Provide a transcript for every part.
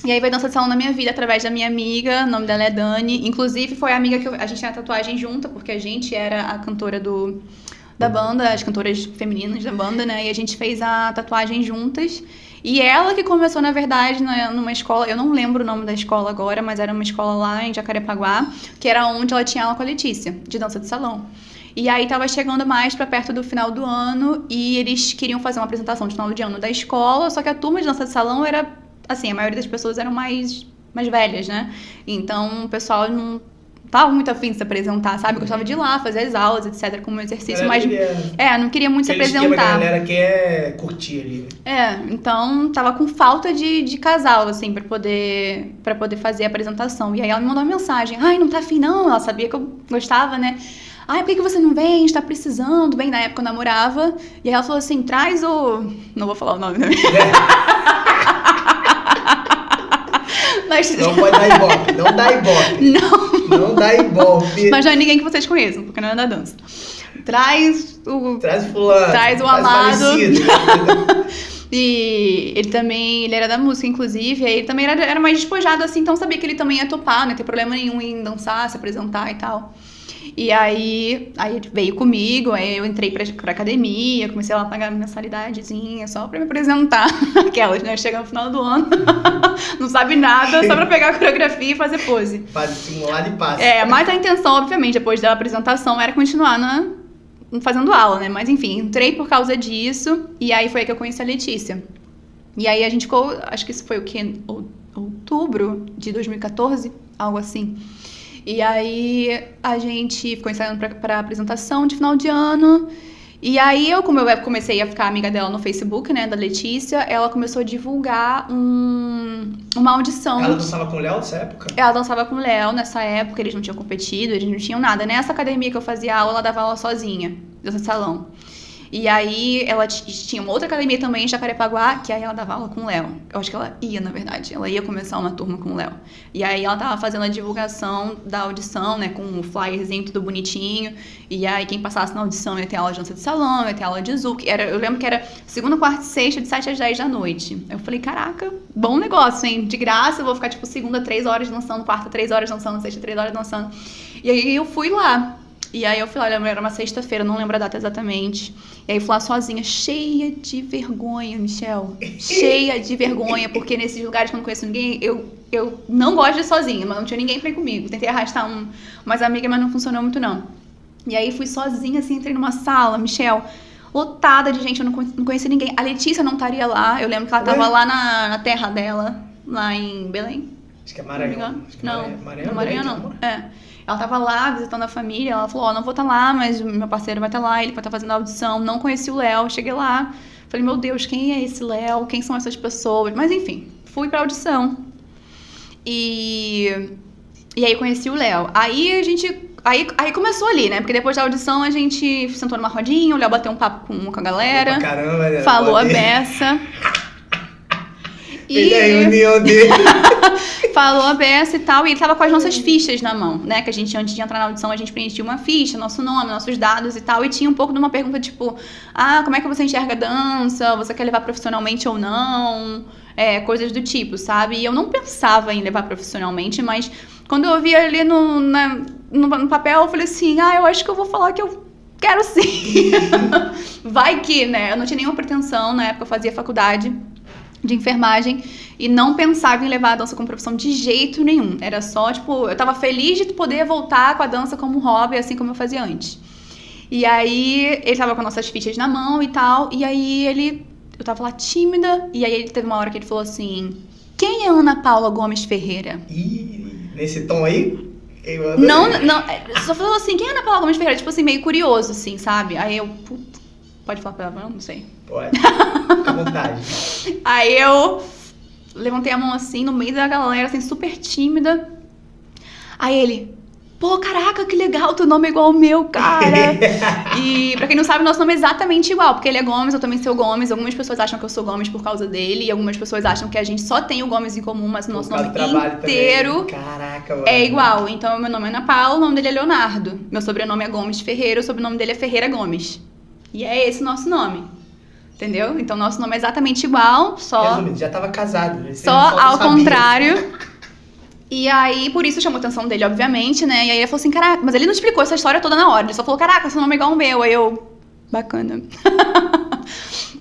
E aí veio dança de salão na minha vida através da minha amiga, o nome dela é Dani. Inclusive, foi a amiga que a gente tinha tatuagem junta, porque a gente era a cantora da banda, as cantoras femininas da banda, né? E a gente fez a tatuagem juntas. E ela que começou, na verdade, numa escola, eu não lembro o nome da escola agora, mas era uma escola lá em Jacarepaguá, que era onde ela tinha aula com a Letícia, de dança de salão. E aí tava chegando mais pra perto do final do ano e eles queriam fazer uma apresentação de final de ano da escola, só que a turma de dança de salão era, assim, a maioria das pessoas eram mais velhas, né? Então o pessoal não tava muito afim de se apresentar, sabe? Gostava de ir lá, fazer as aulas, etc, como exercício, mas não queria muito se apresentar. A galera quer curtir ali. Então tava com falta de casal, assim, pra poder fazer a apresentação. E aí ela me mandou uma mensagem: ai, não tá afim não? Ela sabia que eu gostava, né? Ai, por que você não vem? A gente tá precisando. Bem, na época eu namorava. E aí ela falou assim, traz o... Não vou falar o nome, né? Não pode dar ibope, não dá ibope. Não dá ibope. Mas não é ninguém que vocês conheçam, porque não é da dança. Traz o fulano. Traz o amado. Falecido. E ele era da música, inclusive. Aí ele também era mais despojado, assim. Então sabia que ele também ia topar, não ia ter problema nenhum em dançar, se apresentar e tal. E aí ele veio comigo, aí eu entrei pra academia, comecei lá a pagar mensalidadezinha só pra me apresentar. Aquelas, né? Chega no final do ano, não sabe nada, só pra pegar a coreografia e fazer pose. Faz simulado e passa. Mas a intenção, obviamente, depois da apresentação, era continuar fazendo aula, né? Mas enfim, entrei por causa disso, e aí foi aí que eu conheci a Letícia. E aí a gente ficou, acho que isso foi o quê? Outubro de 2014, algo assim. E aí a gente ficou ensaiando pra apresentação de final de ano. E aí como eu comecei a ficar amiga dela no Facebook, né, da Letícia, ela começou a divulgar uma audição. Ela dançava com o Léo nessa época? Ela dançava com o Léo nessa época, eles não tinham competido, eles não tinham nada. Nessa academia que eu fazia aula, ela dava aula sozinha, desse salão. E aí ela tinha uma outra academia também em Jacarepaguá, que aí ela dava aula com o Léo. Eu acho que ela ia, na verdade. Ela ia começar uma turma com o Léo. E aí ela tava fazendo a divulgação da audição, né? Com um flyerzinho tudo bonitinho. E aí quem passasse na audição ia ter aula de dança de salão, ia ter aula de zouk. Eu lembro que era segunda, quarta e sexta, de 7 às 10 da noite. Eu falei, caraca, bom negócio, hein? De graça, eu vou ficar tipo segunda 3 horas dançando, quarta 3 horas dançando, sexta 3 horas dançando. E aí eu fui lá. E aí eu fui lá, era uma sexta-feira, não lembro a data exatamente. E aí fui lá sozinha, cheia de vergonha, Michel. Cheia de vergonha, porque nesses lugares que eu não conheço ninguém, eu não gosto de ir sozinha, mas não tinha ninguém pra ir comigo. Tentei arrastar umas amigas, mas não funcionou muito não. E aí fui sozinha, assim, entrei numa sala, Michel, lotada de gente, eu não conhecia ninguém. A Letícia não estaria lá, eu lembro que ela tava lá na terra dela, lá em Belém. Acho que é Maranhão. Maranhão não. Ela tava lá visitando a família, ela falou, não vou estar lá, mas meu parceiro vai estar lá, ele vai estar fazendo a audição. Não conheci o Léo, cheguei lá, falei, meu Deus, quem é esse Léo? Quem são essas pessoas? Mas enfim, fui pra audição. E aí conheci o Léo. Aí a gente... Aí começou ali, né? Porque depois da audição a gente sentou numa rodinha, o Léo bateu um papo com a galera. Caramba, né? Falou a beça. E a reunião dele. Falou a beça e tal, e ele tava com as nossas fichas na mão, né? Que a gente, antes de entrar na audição, a gente preenchia uma ficha, nosso nome, nossos dados e tal. E tinha um pouco de uma pergunta tipo, como é que você enxerga a dança? Você quer levar profissionalmente ou não? Coisas do tipo, sabe? E eu não pensava em levar profissionalmente, mas quando eu vi ali no papel, eu falei assim, eu acho que eu vou falar que eu quero sim. Vai que, né? Eu não tinha nenhuma pretensão, na época eu fazia faculdade de enfermagem e não pensava em levar a dança como profissão de jeito nenhum. Era só, tipo, eu tava feliz de poder voltar com a dança como hobby, assim como eu fazia antes. E aí, ele tava com nossas fichas na mão e tal, e aí eu tava lá tímida, e aí ele teve uma hora que ele falou assim, quem é Ana Paula Gomes Ferreira? Ih, nesse tom aí? Não, só falou assim, quem é Ana Paula Gomes Ferreira? Tipo assim, meio curioso, assim, sabe? Aí eu, pode falar palavrão? Não sei. Pode, fica à vontade. Aí eu levantei a mão assim, no meio da galera, assim, super tímida. Aí ele, pô, caraca, que legal, teu nome é igual ao meu, cara. E pra quem não sabe, nosso nome é exatamente igual, porque ele é Gomes, eu também sou Gomes. Algumas pessoas acham que eu sou Gomes por causa dele, e algumas pessoas acham que a gente só tem o Gomes em comum, mas o nosso nome inteiro é igual. Então, meu nome é Ana Paula, o nome dele é Leonardo. Meu sobrenome é Gomes Ferreira, o sobrenome dele é Ferreira Gomes. E é esse o nosso nome. entendeu? Então, nosso nome é exatamente igual, só... Resumindo, já tava casado. Só ao contrário. E aí, por isso chamou a atenção dele, obviamente, né? E aí ele falou assim, caraca... Mas ele não explicou essa história toda na hora. Ele só falou, caraca, seu nome é igual ao meu. Aí eu... Bacana.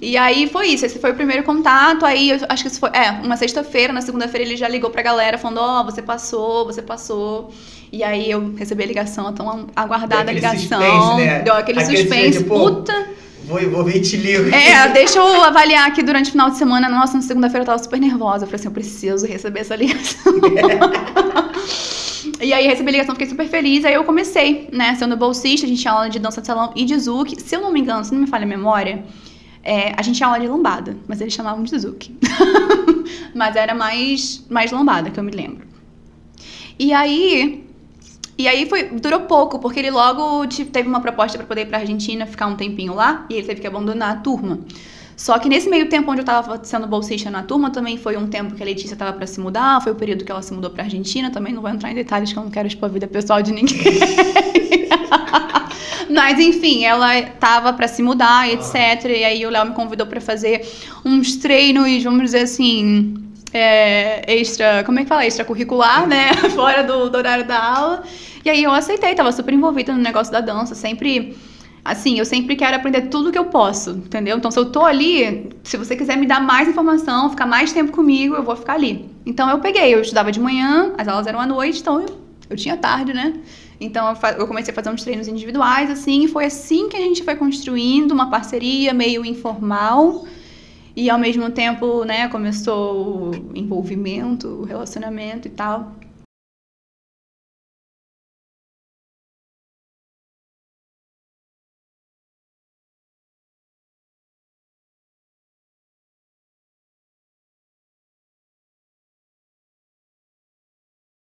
E aí foi isso, esse foi o primeiro contato. Aí eu acho que isso foi uma sexta-feira, na segunda-feira ele já ligou pra galera falando, você passou. E aí eu recebi a ligação, a tão aguardada ligação. Suspense, né? Deu aquele suspense, tipo, puta. Vou ver e te ligo. Deixa eu avaliar aqui durante o final de semana. Nossa, na segunda-feira eu tava super nervosa. Eu falei assim, eu preciso receber essa ligação. E aí recebi a ligação, fiquei super feliz. Aí eu comecei, né, sendo bolsista, a gente tinha aula de dança de salão e de zouk. Se eu não me engano, se não me falha a memória, a gente tinha aula de lambada, mas eles chamavam de zouk. Mas era mais lambada, que eu me lembro. E aí durou pouco, porque ele logo teve uma proposta pra poder ir pra Argentina, ficar um tempinho lá, e ele teve que abandonar a turma. Só que nesse meio tempo onde eu tava sendo bolsista na turma, também foi um tempo que a Letícia tava pra se mudar, foi o período que ela se mudou pra Argentina, também não vou entrar em detalhes que eu não quero expor a vida pessoal de ninguém. Mas enfim, ela tava pra se mudar, etc. E aí o Léo me convidou pra fazer uns treinos, vamos dizer assim, como é que fala? Extracurricular, né? Fora do horário da aula. E aí eu aceitei, tava super envolvida no negócio da dança, sempre... Assim, eu sempre quero aprender tudo que eu posso, entendeu? Então, se eu tô ali, se você quiser me dar mais informação, ficar mais tempo comigo, eu vou ficar ali. Então, eu estudava de manhã, as aulas eram à noite, então eu tinha tarde, né? Então, eu comecei a fazer uns treinos individuais, assim, e foi assim que a gente foi construindo uma parceria meio informal. E, ao mesmo tempo, né, começou o envolvimento, o relacionamento e tal.